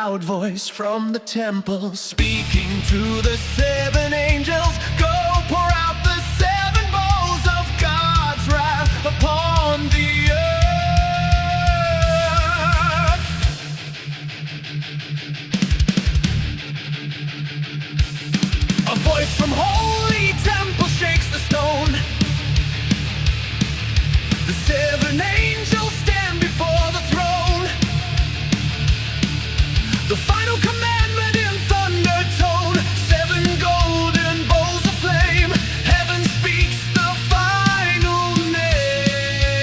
loud voice from the temple, speaking to the seven angels. Go pour out the seven bowls of God's wrath upon the earth. A voice from holy temple shakes the stone. The seven angels stand before the throne. The final commandment in thunder tone, seven golden bowls of flame. Heaven speaks the final name.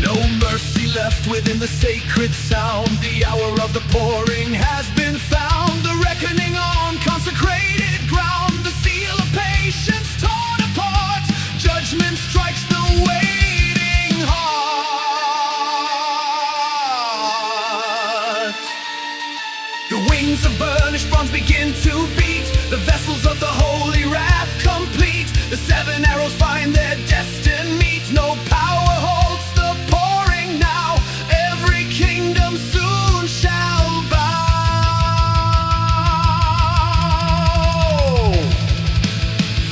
No mercy left within the sacred sound. The hour of the pouring has been found. The reckoning on consecrated ground. The seal of patience torn apart. Judgment strikes the waiting heart. The wings of burnished bronze begin to beat. The vessels of the holy wrath complete. The seven arrows find their destined meet. No power holds the pouring now. Every kingdom soon shall bow.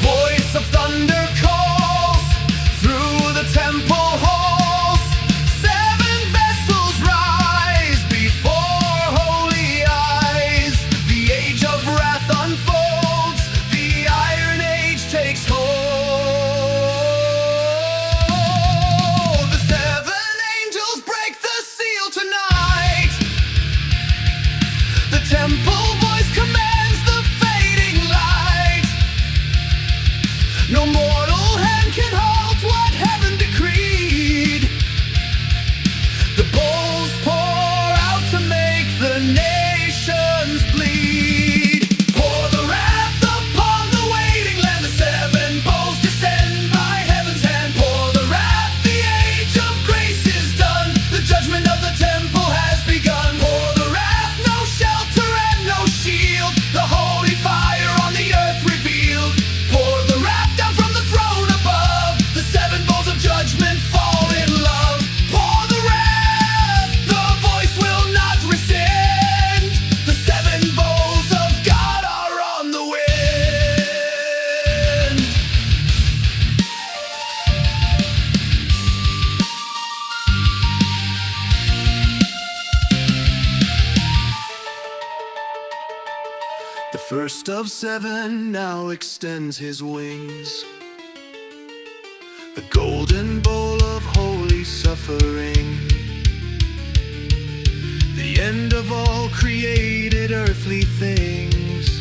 Voice of thunder calls through the temple halls. Seven vessels rise before holy eyes. The age of wrath unfolds. The Iron Age takes hold. The seven angels break the seal tonight. The temple voice commands the fading light. No mortal hand can halt what heaven decreed. The bowls pour out to make the nations bleed. Pour the wrath upon the waiting land. The seven bowls descend by heaven's hand. Pour the wrath, the age of grace is done. The judgment of the temple has begun. Pour the wrath, no shelter and no shield. The holy fire on the earth revealed. Pour the wrath down from the throne above. The seven bowls of judgment fall in love. Pour the wrath, the voice will not rescind. The seven bowls of God are on the wind. The first of seven now extends his wings. The golden bowl of holy suffering. The end of all created earthly things.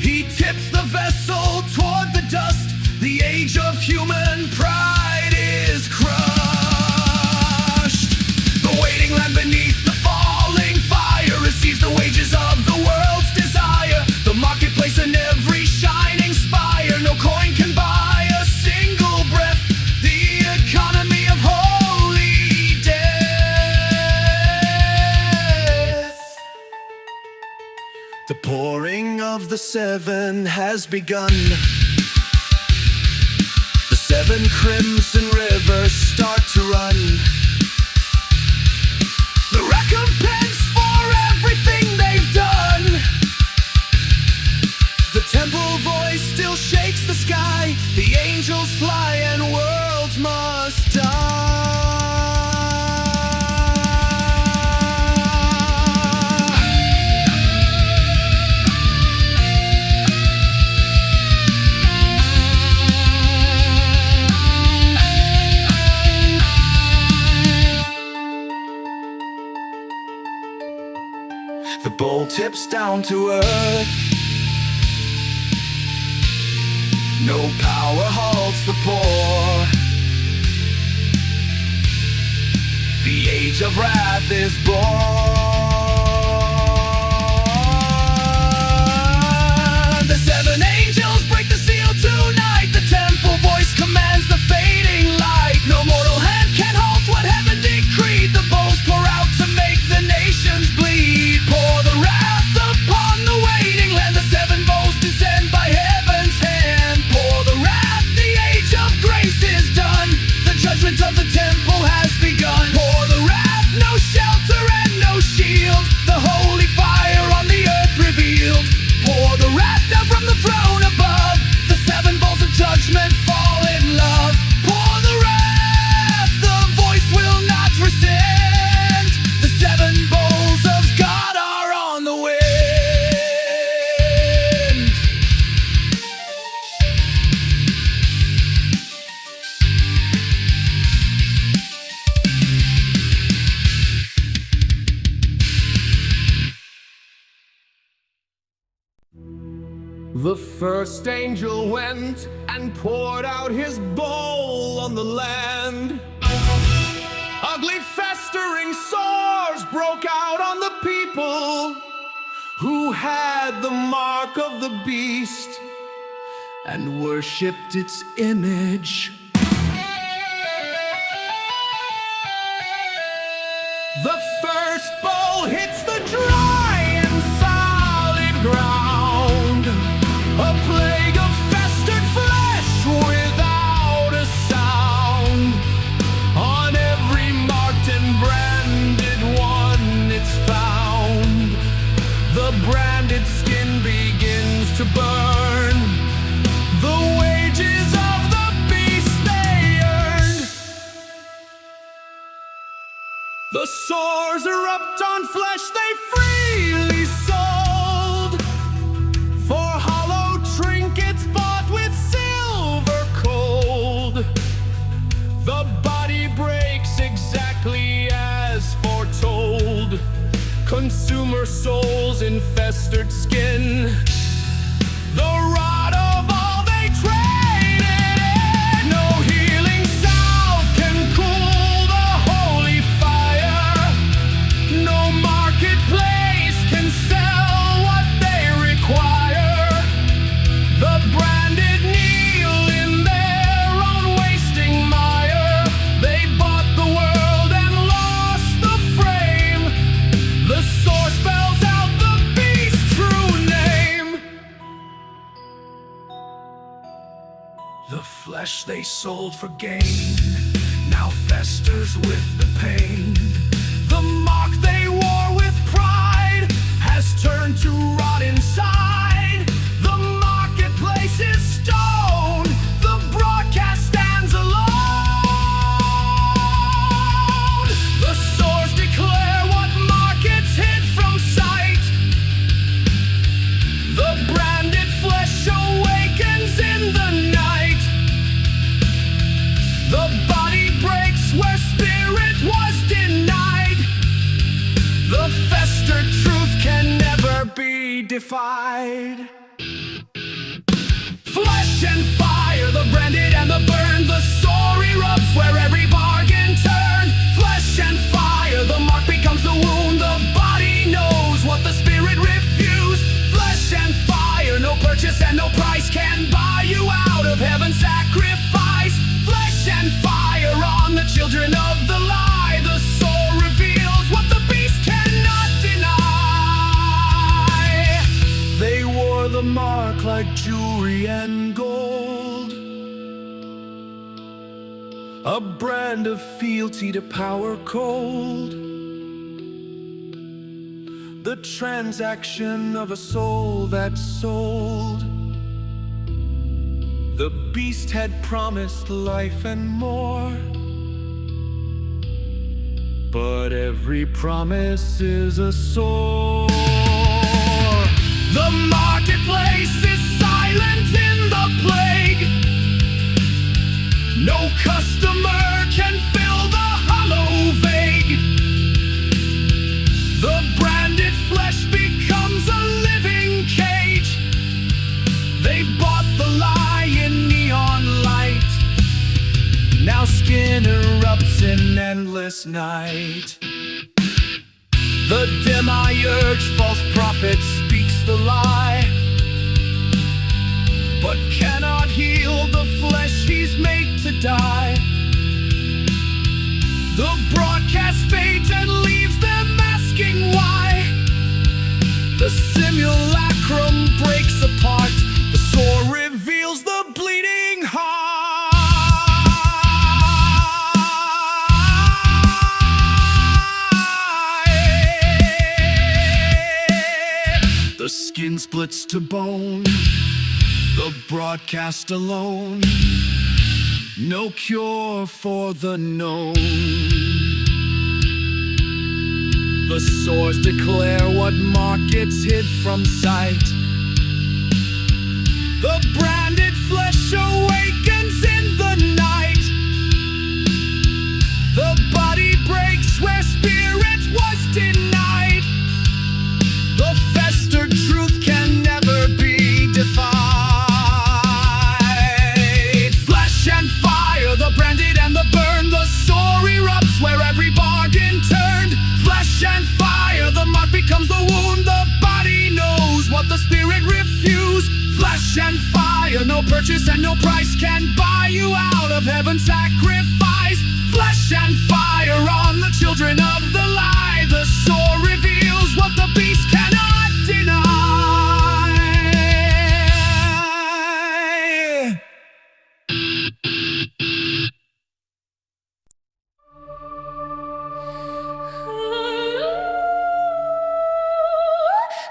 He tips the vessel toward the dust. The age of human pride is crushed. The waiting land beneath the falling fire receives the wages of the world's desire. The marketplace and every shining spire. No coin can buy a single breath. The economy of holy death. The pouring of the seven has begun. The seven crimson rivers start to run. The recompense for everything they've done. The temple voice still shakes the sky. The angels fly and worlds must die. The bowl tips down to earth. No power halts the pour. The age of wrath is born. The seven angels break the seal tonight. The temple voice commands the fading light. No mortal hand can halt what heaven decreed. The bowls pour out to make the nations bleed. Pour the wrath upon the waiting land. The seven bowls descend by heaven's hand. Pour the wrath, the age of grace is done. The judgment of the temple has begun. Pour the wrath, no shelter and no shield. The first angel went and poured out his bowl on the land. Ugly festering sores broke out on the people who had the mark of the beast and worshipped its image. The first bowl hits the dry and solid ground, a plague of festered flesh without a sound. On every marked and branded one it's found. The branded skin begins to burn. The wages of the beast they earned. The sores erupt on flesh they freely sold, for hollow trinkets bought with silver cold. The body breaks exactly as foretold. Consumer souls in festered skin, the rot of all they traded. No healing salve can cool the holy fire. No marketplace can sell what they require. The branded kneel in their own wasting mire. They bought the world and lost the frame. The sword spells out the beast's true name. The flesh they sold for gain now festers with the pain. The mark they wore with pride has turned to rot inside. The marketplace is stone. The broadcast stands alone. The swords declare what markets hid from sight. The branded flesh awakens in the night. The body breaks where spirit was denied. The festered truth can never be defied. Flesh and fire, the branded and the burned. The sore erupts where every bargain turned. Flesh and fire, the mark becomes the wound. The body knows what the spirit refused. Flesh and fire, no purchase and no price can buy you out of heaven's sacrifice. Flesh and fire on the children of the lie. The soul reveals what the beast cannot deny. They wore the mark like jewelry and gold, a brand of fealty to power cold. The transaction of a soul that sold. The beast had promised life and more, but every promise is a sore. The marketplace is silent in the plague. No customer can fill the hollow vague. The branded flesh becomes a living cage. They bought the lie in neon light. Now skin erupts in endless night. The demiurge, false prophet, speaks the lie, but cannot heal the flesh he's made to die. The broadcast fades and leaves them asking why. The simulacrum breaks apart. The sword reveals the bleeding heart. The skin splits to bone. The broadcast alone. No cure for the known. The swords declare what markets hid from sight. The branded flesh awakens in the night. The body breaks where spirit was denied. The festered truth can never be defined. purchase and no price can buy you out of heaven's sacrifice. Flesh and fire on the children of the lie. The sword reveals what the beast cannot deny.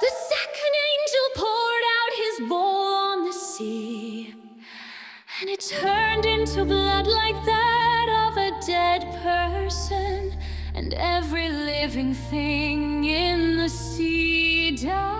The second angel poured out his bowl on the sea, and it turned into blood like that of a dead person, and every living thing in the sea died.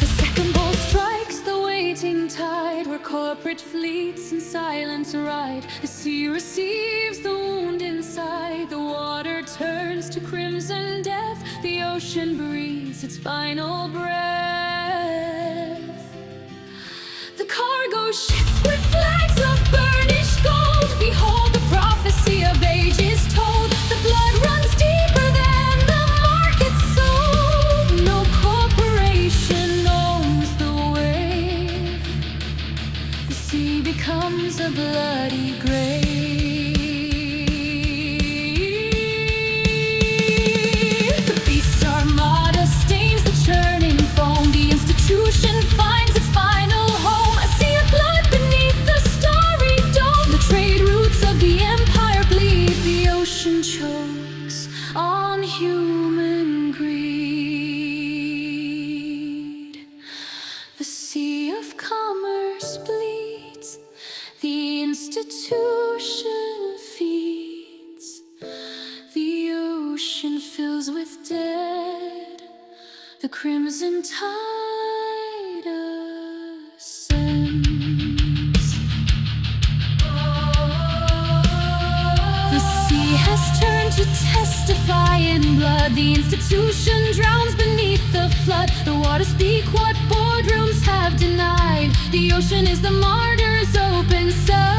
The second bowl strikes the waiting tide, where corporate fleets in silence ride. The sea receives the wound inside, the water turns to crimson death, the ocean breathes its final breath. The cargo ships with flags of burnished gold, behold the prophecy of ages told. The blood runs deeper than the market sold, no corporation owns the wave. The sea becomes a bloody grave. The beast's armada stains the churning foam. The institution finds its final home, a sea of blood beneath the starry dome. The trade routes of the empire bleed, the ocean chokes on human greed. The sea of commerce bleeds, the institution feeds, the ocean fills with dead, the crimson tide ascends. The sea has turned to testify in blood, the institution drowns beneath the flood. The waters speak what boardrooms have denied, the ocean is the martyr's open side.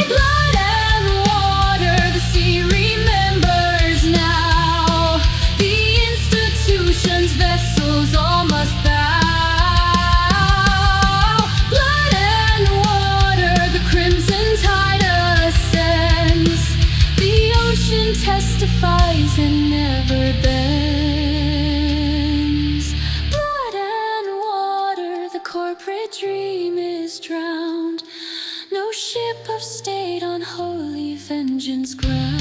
Blood and water, the sea remembers now. The institution's vessels all must bow. Blood and water, the crimson tide ascends. The ocean testifies and never bends. Blood and water, the corporate dream is drowned. No ship of state on holy vengeance ground.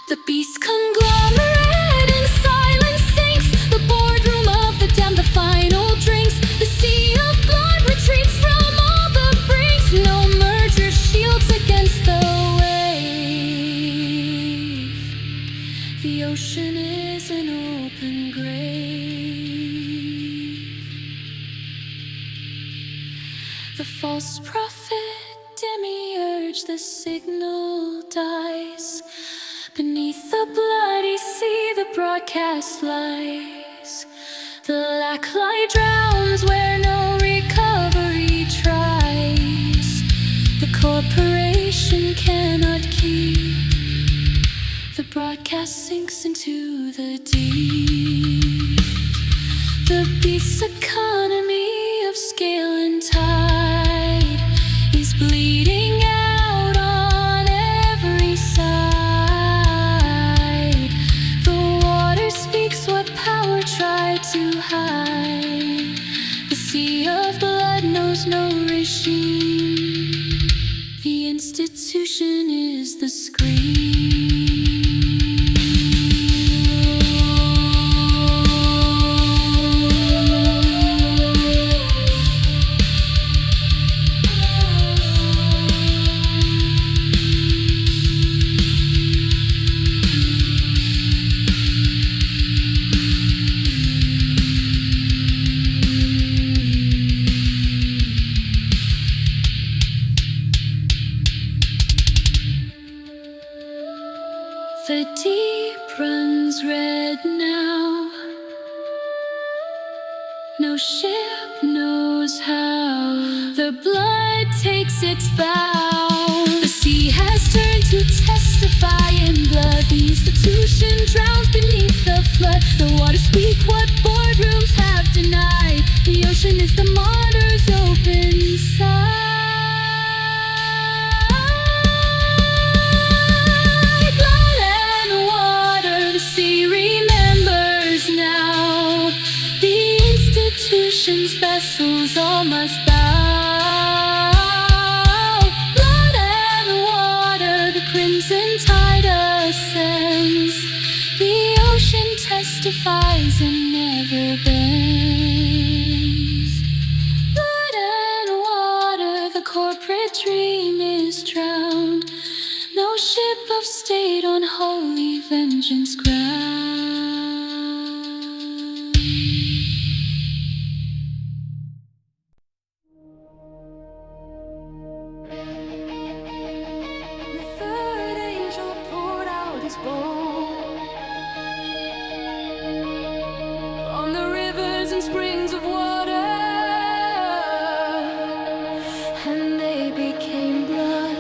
The beast conglomerate in silence sinks, the boardroom of the damned, the final drinks. The sea of blood retreats from all the brinks, no merger shields against the wave. The ocean is an open grave. The false prophet demiurge, the signal dies. Beneath the bloody sea, the broadcast flies. The lack light drowns where no recovery tries. The corporation cannot keep. The broadcast sinks into the deep. The beast's economy of scale and tide is bleeding out on every side. The water speaks what power tried to hide. The sea of blood knows no regime. The institution is the scream. makes its vow. The sea has turned to testify in blood. The institution drowns beneath the flood. The waters speak what boardrooms have denied. The ocean is the martyr's open side. Blood and water, the sea remembers now. The institution's vessels all must bow. Blood and water, the crimson tide ascends. The ocean testifies and never bends. Blood and water, the corporate dream is drowned. No ship of state on holy vengeance ground. The third angel poured out his bowl on the rivers and springs of water, and they became blood.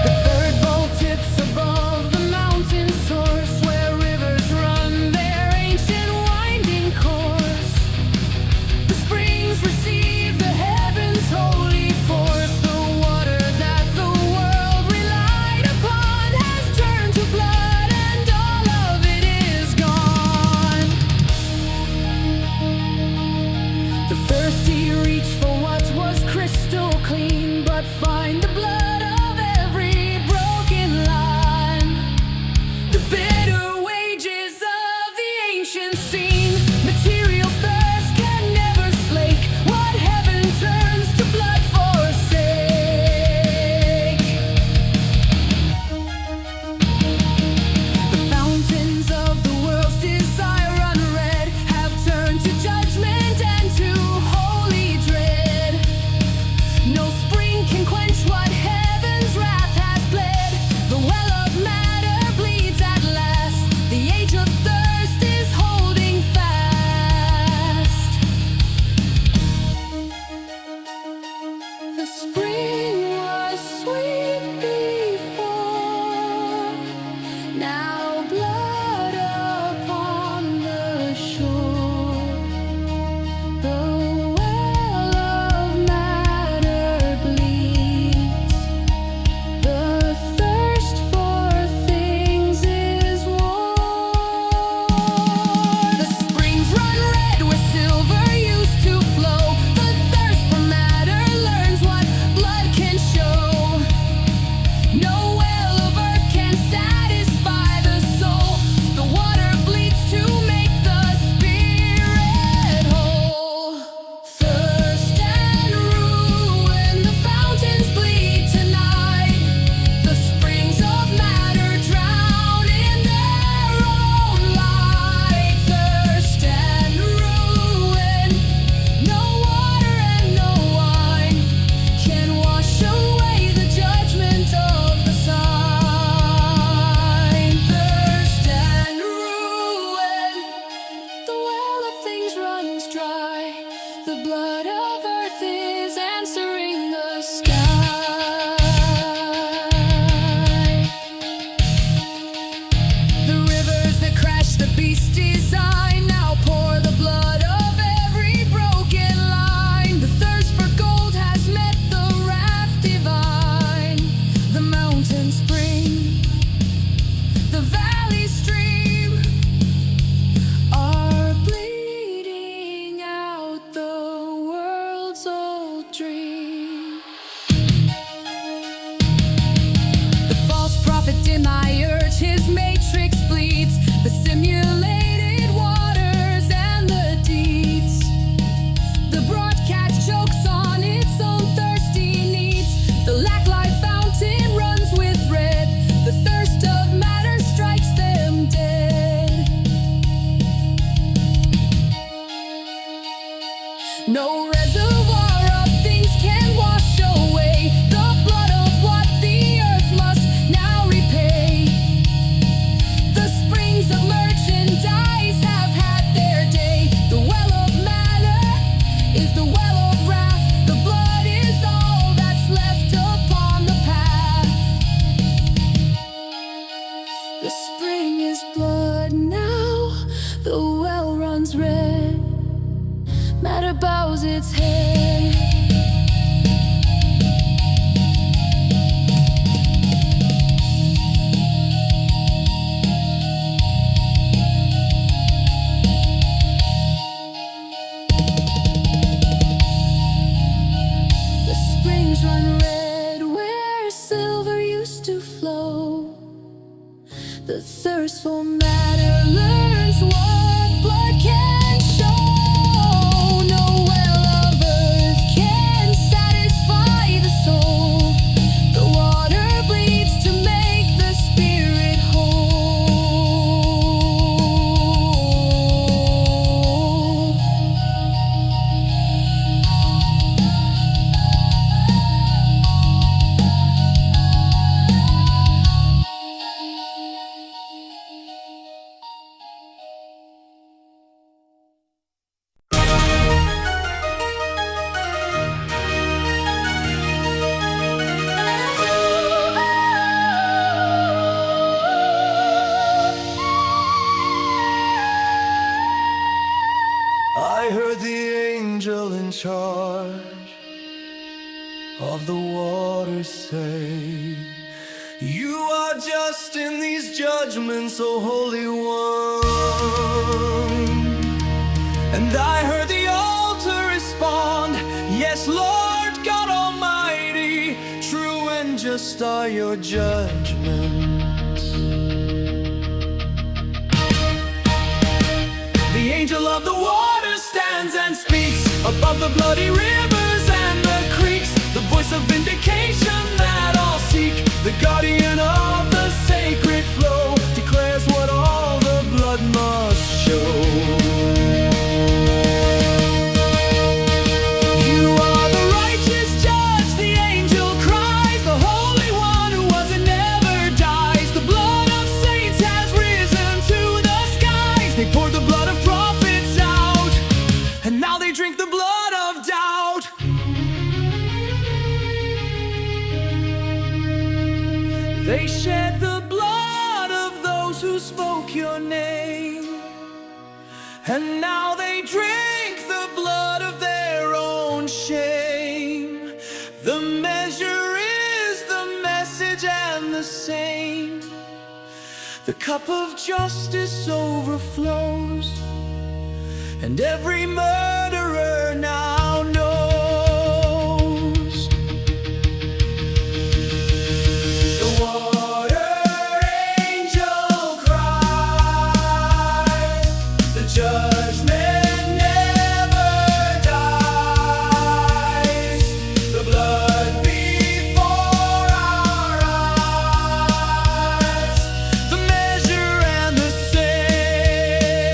The third bowl tips above the mountain source, where rivers run their ancient winding course. The springs receive the heavens' holy force. The water that the world relied upon has turned to blood, and all of it is gone. The thirsty reach for what was crystal clean, but find the blood of every broken line. The bitter wages of the ancient scene. Material thirst can never slake what heaven turns to blood forsake. The fountains of the world's desire unread have turned to judgment and to holy dread. No spring can quench what heaven's wrath has bled. The well of matter bleeds at last. The age of thirst is holding fast. The spring was sweet before, now blood upon the shore. The well of matter bleeds. The thirst for things is war. The springs run red where silver used to flow. The thirst for matter learns what blood can show. No well of earth can satisfy the soul. The water bleeds to make the spirit whole. Thirst and ruin, the fountains bleed tonight. The springs of matter drown in their own light. Thirst and ruin, no water and no wine can wash away the judgment of the sign. Thirst and ruin, the well of things runs dry. The blood of earth is answering the sky. The rivers that crash the beast's design now pour the blood of every broken line. The thirst for gold has met the wrath divine. The mountain spring, the valley stream are bleeding out the world's old dream. The false prophet demiurge, his matrix bleeds. The simulated waters and the deeds. The broadcast chokes on its own thirsty needs. The lack life fountain runs with red. The thirst of matter strikes them dead. No reservoir water bows its head. The springs run red where silver used to flow. The thirst for matter learns what blood can show. No well of earth can satisfy the soul. The water bleeds to make the spirit whole. I heard the angel in charge of the waters say, "You are just in these judgments, O Holy One." And I heard the altar respond, "Yes, Lord God Almighty, true and just are your judgments." The angel of the water stands and speaks above the bloody rivers and the creeks, the voice of vindication that all seek. The guardian of the sacred flow declares what all the blood must show. You are the righteous judge, the angel cries, the Holy One who was and never dies. The blood of saints has risen to the skies. They poured the blood of prophets out, and now they drink the blood of doubt. They shed the blood of those who spoke your name, and now they drink the blood of their own shame. The measure is the message and the same. The cup of justice overflows, and every murderer now knows. The water angel cries, the judgment never dies. The blood before our eyes, the measure and the same.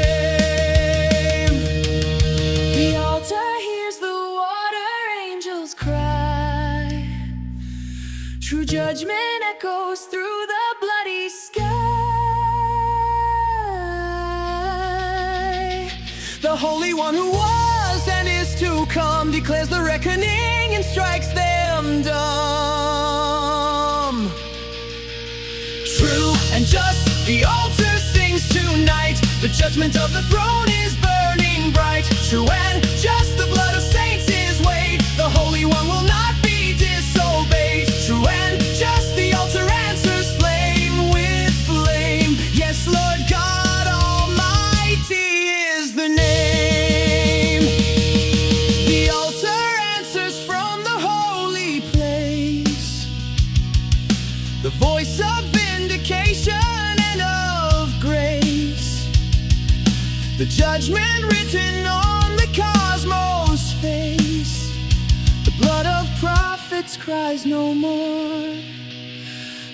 The altar hears the water angels cry. True judgment echoes through the bloody sky. The Holy One who was and is to come declares the reckoning and strikes them dumb. True and just, the altar sings tonight. The judgment of the throne is burning bright. True and just, the blood of saints is weighed. The Holy One will not be disobeyed. True and just, the altar answers flame with flame. Yes, Lord God Almighty is the name. The altar answers from the holy place, the voice of vindication and of grace. The judgment written on the cosmos face. The blood of prophets cries no more.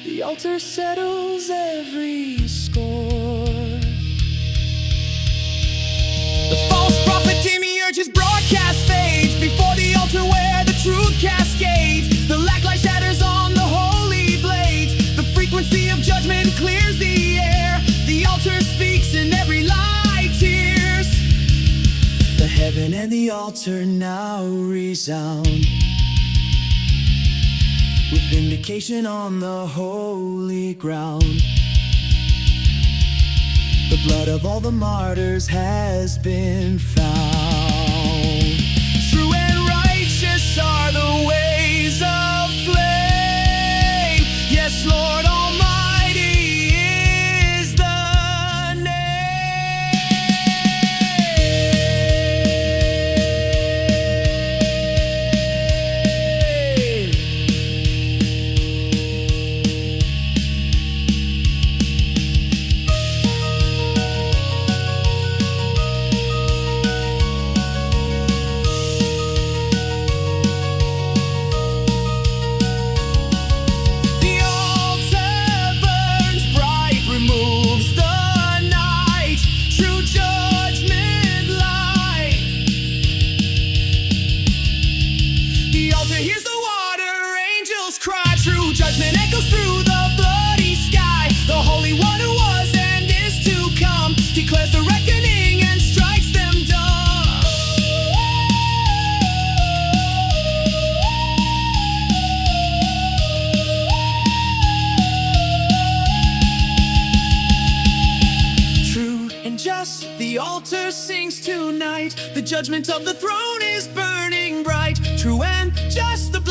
The altar settles every score. The false prophet demiurges broadcast fades before the altar where the truth cascades. The lacklight shatters on the holy blades. The frequency of judgment clears the air. The altar speaks and every lie tears. The heaven and the altar now resound with vindication on the holy ground. The blood of all the martyrs has been found. night. The judgment of the throne is burning bright. True and just the